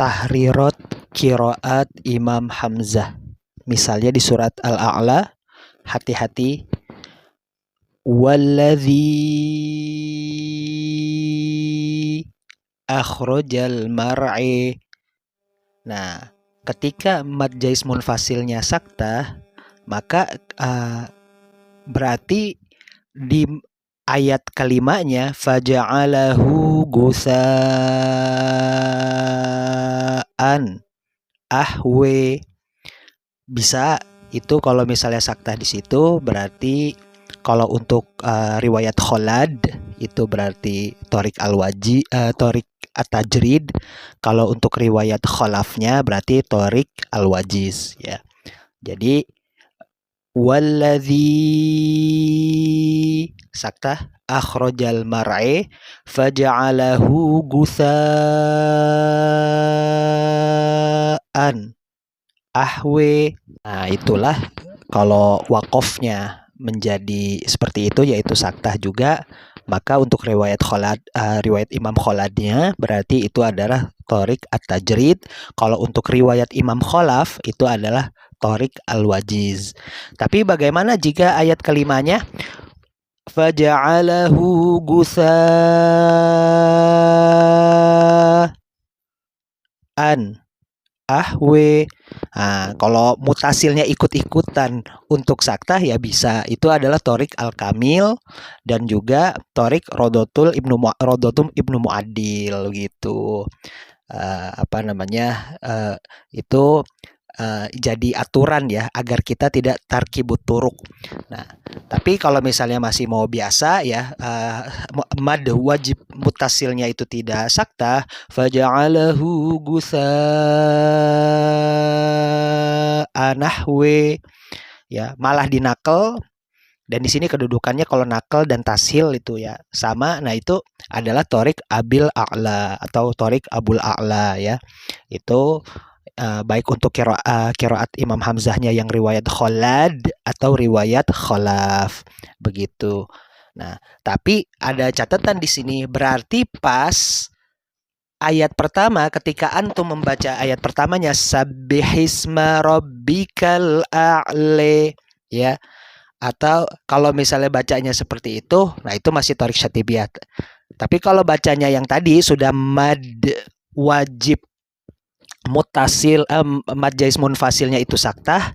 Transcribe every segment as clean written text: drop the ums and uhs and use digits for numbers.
tahrirat qiraat Imam Hamzah. Misalnya di surat Al-A'la, hati-hati. Walladzi akhrajal mar'i. Nah, ketika mad jais munfasilnya saktah, maka berarti di ayat kelimanya faja'alahu gusaan ahwe. Bisa itu kalau misalnya saktah di situ berarti kalau untuk riwayat Kholad itu berarti Torik al-Waji, Torik at-Tajrid. Kalau untuk riwayat Kholafnya berarti Torik al-Wajiz ya. Jadi walladzi saktah akhrajal mar'i faja'alahu gusaan ahwe. Nah, itulah kalau wakofnya menjadi seperti itu, yaitu saktah juga. Maka untuk riwayat Kholad, riwayat Imam Kholadnya berarti itu adalah Torik at-Tajrid. Kalau untuk riwayat Imam Kholaf itu adalah Torik al-Wajiz. Tapi bagaimana jika ayat kelimanya faja'alahu gusaan ahwe. Nah, kalau mutasilnya ikut-ikutan untuk saktah ya bisa. Itu adalah Torik al-Kamil dan juga Torik Rodotum Ibnu Muadil gitu. Itu jadi aturan ya agar kita tidak tarkibut turuk. Nah, tapi kalau misalnya masih mau biasa ya, mad wajib mutasilnya itu tidak saktah, faja'alahu gusaan nahwe ya, malah dinakel. Dan di sini kedudukannya kalau nakal dan tashil itu ya sama. Nah, itu adalah Torik Abil A'la atau Torik Abul A'la ya. Itu baik untuk qiraat Imam Hamzahnya yang riwayat Kholad atau riwayat Kholaf begitu. Nah, tapi ada catatan di sini, berarti pas ayat pertama ketika antum membaca ayat pertamanya sabbihisma rabbikal a'la ya, atau kalau misalnya bacanya seperti itu, nah itu masih Torik Syatibiyat. Tapi kalau bacanya yang tadi sudah mad wajib mutasil, mad jais munfasilnya itu saktah,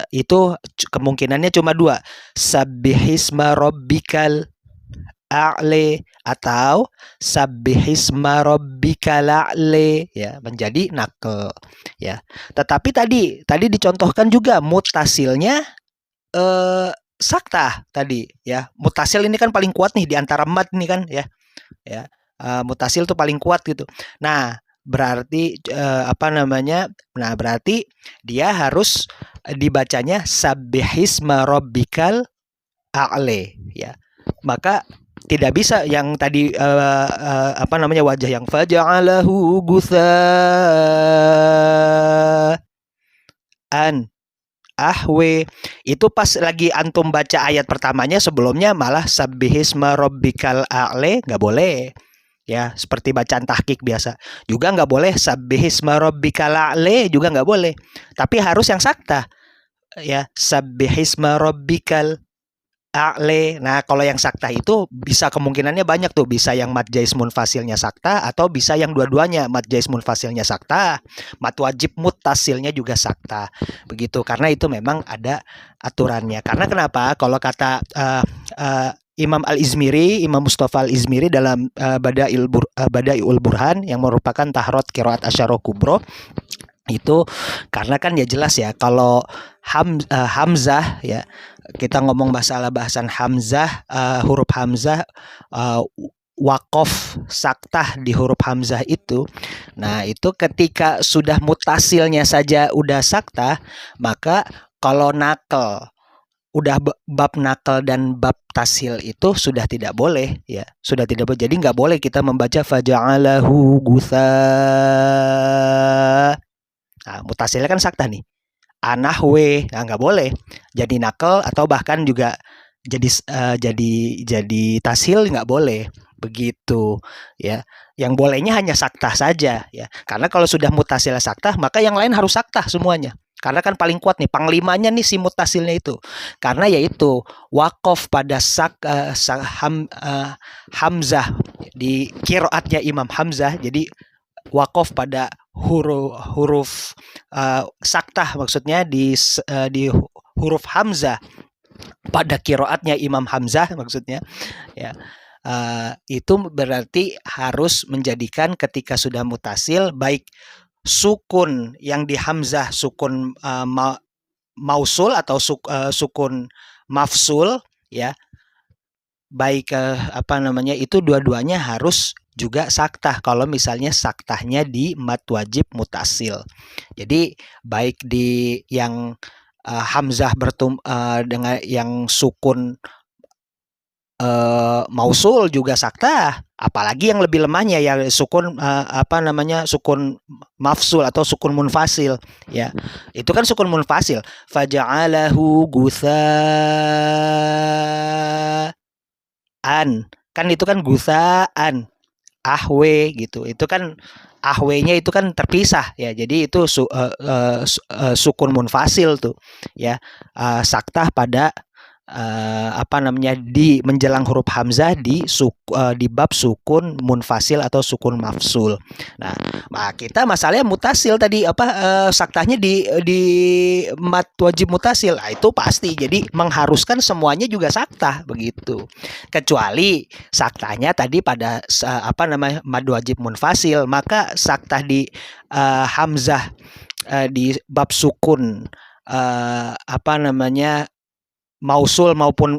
itu kemungkinannya cuma dua, sabbihisma rabbikal a'la atau sabbihisma rabbikal a'la ya, menjadi nakal ya. Tetapi tadi dicontohkan juga mutasilnya saktah tadi ya. Mutasil ini kan paling kuat nih di antara mad nih kan ya. Mutasil tuh paling kuat gitu. Nah, berarti Nah, berarti dia harus dibacanya sabbihisma rabbikal a'la ya. Maka tidak bisa yang tadi wajah yang faja'alahu gusaan ahwe. Itu pas lagi antum baca ayat pertamanya, sebelumnya malah sabbihisma rabbikal a'la, nggak boleh ya, seperti bacaan tahqiq biasa. Juga nggak boleh sabbihisma rabbikal a'la, juga nggak boleh. Tapi harus yang saktah ya, sabbihisma rabbikal a'la. Nah, kalau yang saktah itu bisa kemungkinannya banyak tuh, bisa yang mad jais munfasilnya saktah atau bisa yang dua-duanya, mad jais munfasilnya saktah, mad wajib muttasilnya juga saktah. Begitu, karena itu memang ada aturannya. Karena kenapa? Kalau kata Imam Al-Izmiri, Imam Mustafa Al-Izmiri dalam Bada'iul Burhan yang merupakan tahrot qiraat Asyara Kubro, itu karena kan ya jelas ya, kalau Hamzah ya, kita ngomong masalah bahasan Hamzah, huruf Hamzah wakof saktah di huruf Hamzah itu. Nah, itu ketika sudah mutasilnya saja udah saktah, maka kalau nakal udah bab nakal dan bab tasil itu sudah tidak boleh ya, sudah tidak boleh. Jadi nggak boleh kita membaca faja'alahu gusa. Nah, mutasilnya kan saktah nih, anahwe, nah nggak boleh jadi nakal atau bahkan juga jadi tasil, nggak boleh begitu ya. Yang bolehnya hanya saktah saja ya. Karena kalau sudah mutasil saktah, maka yang lain harus saktah semuanya. Karena kan paling kuat nih panglimanya nih si mutasilnya itu. Karena yaitu wakof pada Hamzah di kiroatnya Imam Hamzah. Jadi wakof pada huruf saktah maksudnya di huruf Hamzah pada kiroatnya Imam Hamzah maksudnya ya. Itu berarti harus menjadikan ketika sudah mutasil baik sukun yang di Hamzah sukun mausul atau sukun mafsul ya, baik itu dua-duanya harus juga saktah kalau misalnya saktahnya di mad wajib mutasil. Jadi baik di yang Hamzah dengan yang sukun mausul juga saktah, apalagi yang lebih lemahnya ya sukun sukun mafsul atau sukun munfasil ya. Itu kan sukun munfasil. Faja'alahu gutsaan. Kan itu kan gutsaan. Ahwe gitu. Itu kan ahwenya itu kan terpisah ya. Jadi itu sukun munfasil tuh ya. Saktah pada di menjelang huruf hamzah di bab sukun munfasil atau sukun mafsul. Nah, kita masalahnya mutasil tadi saktahnya di mat wajib mutasil. Nah, itu pasti. Jadi mengharuskan semuanya juga saktah begitu. Kecuali saktahnya tadi pada mad wajib munfasil, maka saktah di hamzah di bab sukun mausul maupun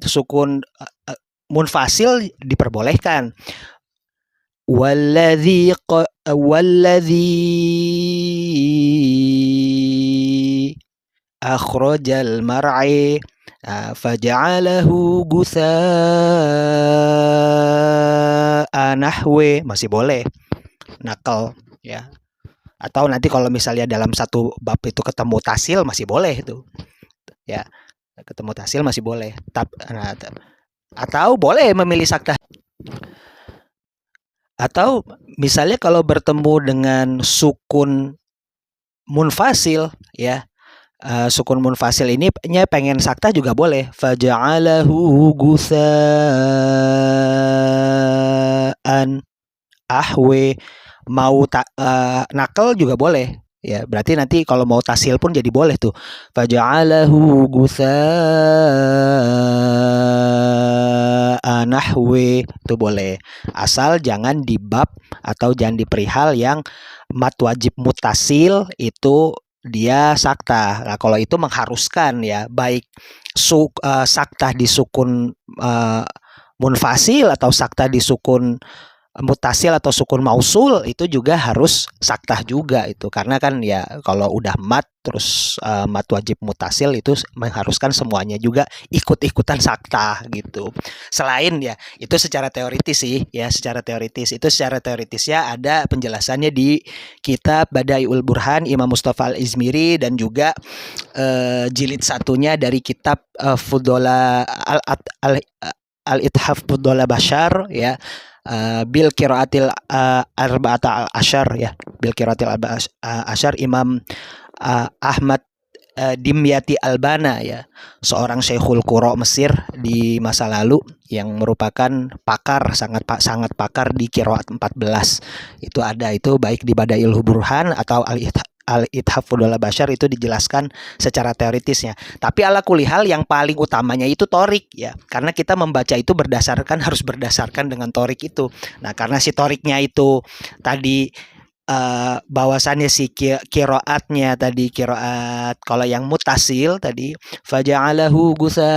sukun munfasil diperbolehkan. Walladzi akhrajal mar'i faja'alahu gutsaan nahwe, masih boleh nakal ya. Atau nanti kalau misalnya dalam satu bab itu ketemu tasil masih boleh itu ya. Ketemu tasil masih boleh. Atau boleh memilih saktah. Atau misalnya kalau bertemu dengan sukun munfasil ya, sukun munfasil ini pengen saktah juga boleh. Faja'alahu gutsaan ahwe, mau nakal juga boleh. Ya, berarti nanti kalau mau tasil pun jadi boleh tuh. Faja'alahu gutsaan nahwe, itu boleh. Asal jangan di bab atau jangan di perihal yang mat wajib mutasil itu dia saktah. Nah, kalau itu mengharuskan ya, baik saktah di sukun munfasil atau saktah di sukun mutasil atau sukun mausul itu juga harus saktah juga itu, karena kan ya kalau udah mat terus mat wajib mutasil itu mengharuskan semuanya juga ikut-ikutan saktah gitu. Selain ya itu secara teoritis sih ya, secara teoritisnya ada penjelasannya di kitab Bada'iul Burhan Imam Mustafa Al-Izmiri dan juga jilid satunya dari kitab Fudola Al-Ithaf Fudola Bashar ya, bil qiraatil arba'ata al-asyar ya, bil qiraatil arba'ata asyar Imam Ahmad Dimyati Albana ya, seorang Syekhul Qura Mesir di masa lalu yang merupakan pakar sangat pakar di qiraat 14. Itu ada itu baik di Bada'iul Burhan atau Al-Ithaf Fudola Bashar itu dijelaskan secara teoritisnya. Tapi ala kulihal yang paling utamanya itu torik ya. Karena kita membaca itu harus berdasarkan dengan torik itu. Nah, karena si toriknya itu tadi bahwasannya si kiroatnya tadi kiroat kalau yang mutasil tadi faja'alahu gutsaan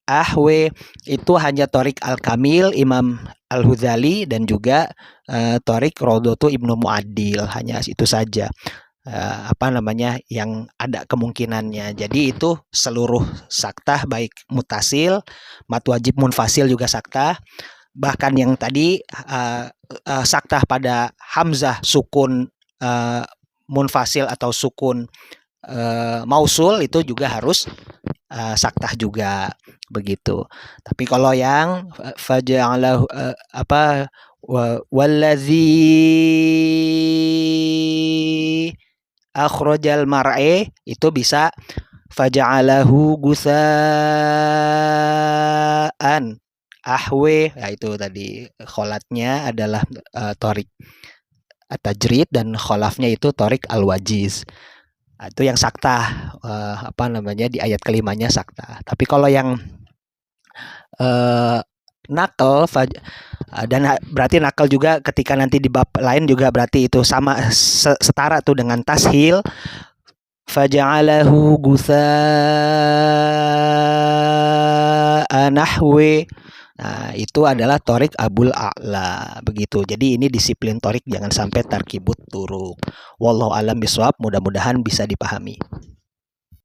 ahwe itu hanya torik al-kamil Imam Al-Huzali dan juga torik Rodotu Ibnu Mu'adil, hanya itu saja yang ada kemungkinannya. Jadi itu seluruh saktah baik mutasil, mat wajib munfasil juga saktah. Bahkan yang tadi saktah pada hamzah sukun munfasil atau sukun mausul itu juga harus saktah juga begitu. Tapi kalau yang faja'alahu apa wallazi akhrajal mar'e itu bisa faja'alahu gusaan ahwe, ya itu tadi kholatnya adalah torik at-tajrid dan kholafnya itu torik al-wajiz. Itu yang saktah, di ayat kelimanya saktah. Tapi kalau yang nakal dan berarti nakal juga ketika nanti di bab lain juga berarti itu sama setara tuh dengan tashil, faja'alahu gusaan nahwe. Nah, itu adalah torik abul a'la begitu. Jadi ini disiplin torik, jangan sampai tarkibut turuk. Wallahu alam biswab, mudah-mudahan bisa dipahami.